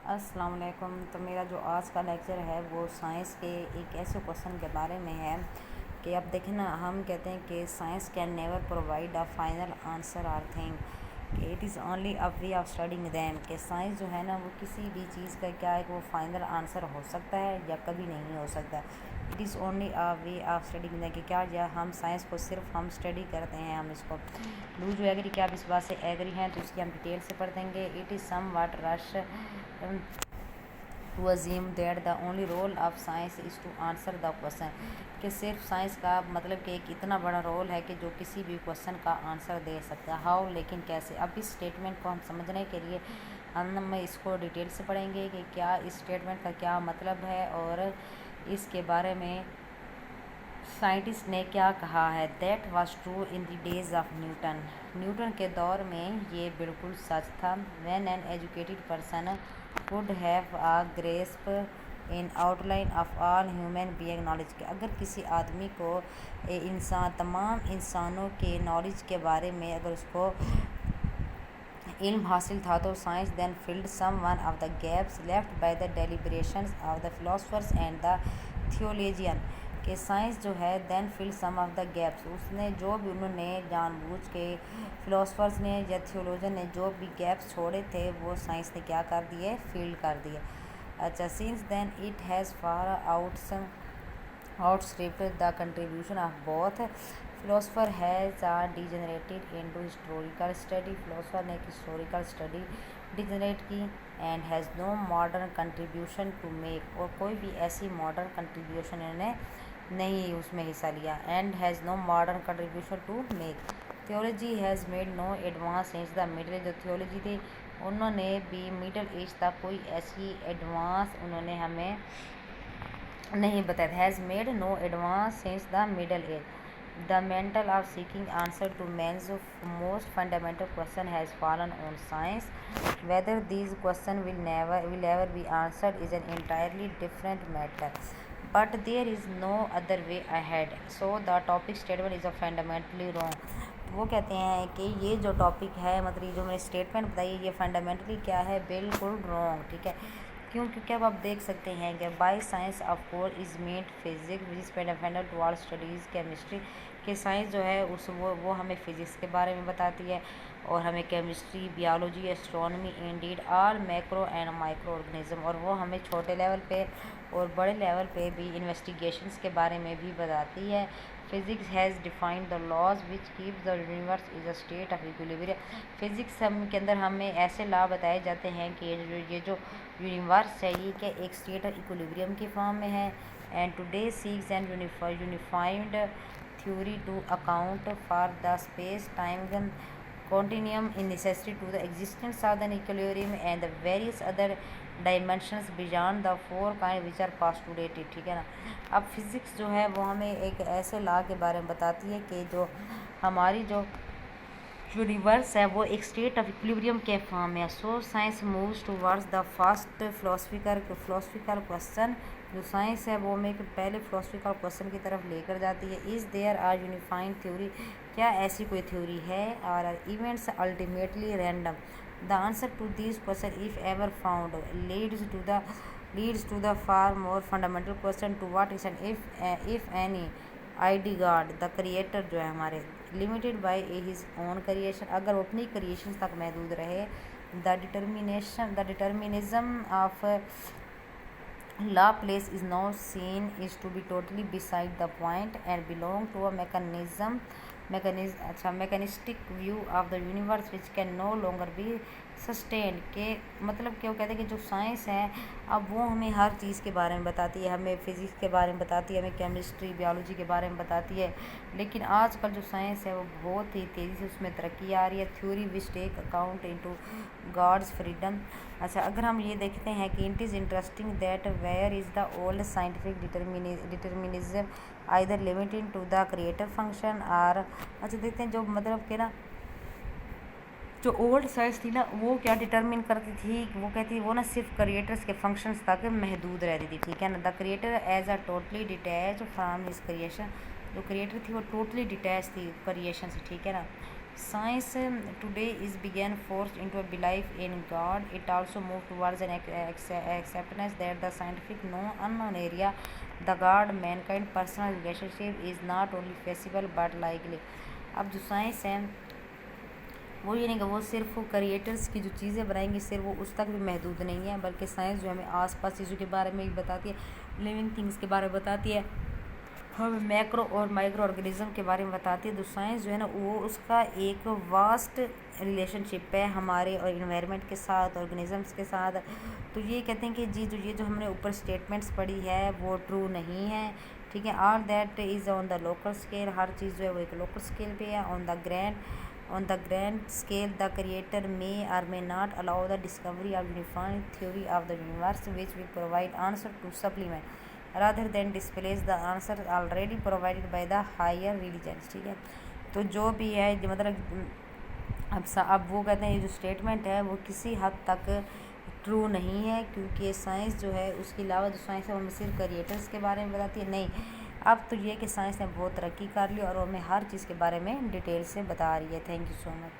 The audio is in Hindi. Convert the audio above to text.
अस्सलाम वालेकुम। तो मेरा जो आज का लेक्चर है वो साइंस के एक ऐसे क्वेश्चन के बारे में है कि अब देखें ना, हम कहते हैं कि science can never provide a final answer or thing, it is only a way of studying them. कि साइंस जो है ना वो किसी भी चीज़ का क्या है कि वो फाइनल आंसर हो सकता है या कभी नहीं हो सकता। It is only a way of studying them कि क्या या हम साइंस को सिर्फ हम स्टडी करते हैं, हम इसको डू जो एग्री, क्या आप इस बात से एग्री हैं तो इसकी हम डिटेल से पढ़ देंगे। It is somewhat rush to assume that the only role of science is to answer the question. कि सिर्फ साइंस का मतलब कि एक इतना बड़ा रोल है कि जो किसी भी क्वेश्चन का आंसर दे सकता है। हाउ, लेकिन कैसे। अब इस स्टेटमेंट को हम समझने के लिए हम इसको डिटेल से पढ़ेंगे कि क्या इस स्टेटमेंट का क्या मतलब है और इसके बारे में साइंटिस्ट ने क्या कहा है। That was true in the days of Newton. Newton के दौर में ये बिल्कुल सच था। When an educated person would have a grasp in outline of all human being knowledge के, अगर किसी आदमी को तमाम इंसानों के नॉलेज के बारे में अगर उसको इल्म हासिल था तो science then filled some one of the gaps left by the deliberations of the philosophers and the theologian. कि साइंस जो है then filled some of the gaps, उसने जो भी उन्होंने जानबूझ के फिलोसफर्स ने या थियोलॉजियन ने जो भी गैप्स छोड़े थे वो साइंस ने क्या कर दिए, फिल कर दिए। अच्छा, since then it has far outstripped the contribution of both. Philosopher has degenerated into historical study. Philosopher ने एक historical study degenerate की and has no modern contribution to make, और कोई भी ऐसी modern contribution इन्होंने नहीं उसमें हिस्सा लिया। and has no modern contribution to make. Theology has made no advance since the middle age. जो theology थी उन्होंने भी मिडल एज तक कोई ऐसी एडवांस उन्होंने हमें नहीं बताया। Has made no advance since the middle age. The mantle of seeking answer to man's most fundamental question has fallen on science. Whether these question will ever be answered is an entirely different matter, but there is no other way ahead, so the topic statement is a fundamentally wrong. वो कहते हैं कि ये जो टॉपिक है, मतलब जो मैंने स्टेटमेंट बताई, ये फंडामेंटली क्या है, बिल्कुल रॉन्ग। ठीक है, क्योंकि क्या आप देख सकते हैं कि by science of course is meant physics which is fundamental to all studies chemistry. कि साइंस जो है उस वो हमें फिज़िक्स के बारे में बताती है और हमें chemistry, biology, astronomy, Indeed all macro and micro organism, और वो हमें छोटे लेवल पे और बड़े लेवल पे भी इन्वेस्टिगेशंस के बारे में भी बताती है। Physics has defined the laws which keep the universe is a state of equilibrium. Physics के अंदर हमें ऐसे लॉ बताए जाते हैं कि ये जो यूनिवर्स है ये कि एक स्टेट ऑफ इक्विलिब्रियम की फॉर्म में है। And today seeks and unified theory to account for the space time continuum is necessary to the existence of the equilibrium and the various other dimensions beyond the four kind which are postulated। ठीक है ना। अब फिज़िक्स जो है वो हमें एक ऐसे लॉ के बारे में बताती है कि जो हमारी जो यूनिवर्स है वो एक स्टेट ऑफ इक्विलिब्रियम के फॉर्म में। So science moves towards the first philosophical question. जो साइंस है वो हमें एक पहले फिलोसफिकल क्वेश्चन की तरफ लेकर जाती है। Is there are unified theory, क्या ऐसी कोई थ्योरी है, और events ultimately random. The answer to this question if ever found leads to the far more fundamental question to what extent if any ID God the creator जो है हमारे limited by his own creation, अगर वो अपनी क्रिएशन तक महदूद रहे। The determinism of law place is no scene is to be totally beside the point and belong to a mechanistic view of the universe which can no longer be sustain. के मतलब क्या वो कहते हैं कि जो साइंस है अब वो हमें हर चीज़ के बारे में बताती है, हमें फिज़िक्स के बारे में बताती है, हमें केमिस्ट्री, बियोलॉजी के बारे में बताती है। लेकिन आजकल जो साइंस है वो बहुत ही तेज़ी से उसमें तरक्की आ रही है। Theory which take account into God's freedom. अच्छा, अगर हम ये देखते हैं कि it is interesting that where is the old scientific determinism either limited to the creator function और। अच्छा, देखते हैं जो मतलब कि ना जो ओल्ड साइंस थी ना वो क्या डिटरमिन करती थी, वो कहती वो ना सिर्फ क्रिएटर्स के फंक्शंस तक महदूद रहती थी। ठीक है ना। The creator as a totally detach from his creation, जो क्रिएटर थी वो टोटली डिटैच थी क्रिएशन से। ठीक है ना। Science today is began forced into a belief in God. It also moved towards an acceptance that the scientific unknown area, the God mankind personal relationship is not only feasible but likely. अब जो साइंस है वो ये नहीं कि वो सिर्फ क्रिएटर्स की जो चीज़ें बनाएंगी सिर्फ वो उस तक भी महदूद नहीं है, बल्कि साइंस जो हमें आसपास चीज़ों के बारे में भी बताती है, लिविंग थिंग्स के बारे में बताती है, हमें मैक्रो और माइक्रो ऑर्गेनिज्म के बारे में बताती है। तो साइंस जो है ना वो उसका एक वास्ट रिलेशनशिप है हमारे और इन्वायरमेंट के साथ, ऑर्गेनिजम्स के साथ। तो ये कहते हैं कि जी जो ये जो हमने ऊपर स्टेटमेंट्स पढ़ी है वो ट्रू नहीं है, ठीक है। All that is on the local scale, हर चीज़ जो है वो एक लोकल स्केल पे है। On the grand scale the creator may or may not allow the discovery of unified theory of the universe which will provide answer to supplement rather than displace the answer already provided by the higher religions, ठीक है। तो जो भी है मतलब अब वो कहते हैं ये जो स्टेटमेंट है वो किसी हद तक ट्रू नहीं है, क्योंकि साइंस जो है उसके अलावा जो साइंस है वो हमें सिर्फ क्रिएटर्स के बारे में बताती है नहीं। अब तो ये कि साइंस ने बहुत तरक्की कर ली और वो हमें हर चीज़ के बारे में डिटेल से बता रही है। Thank you so much.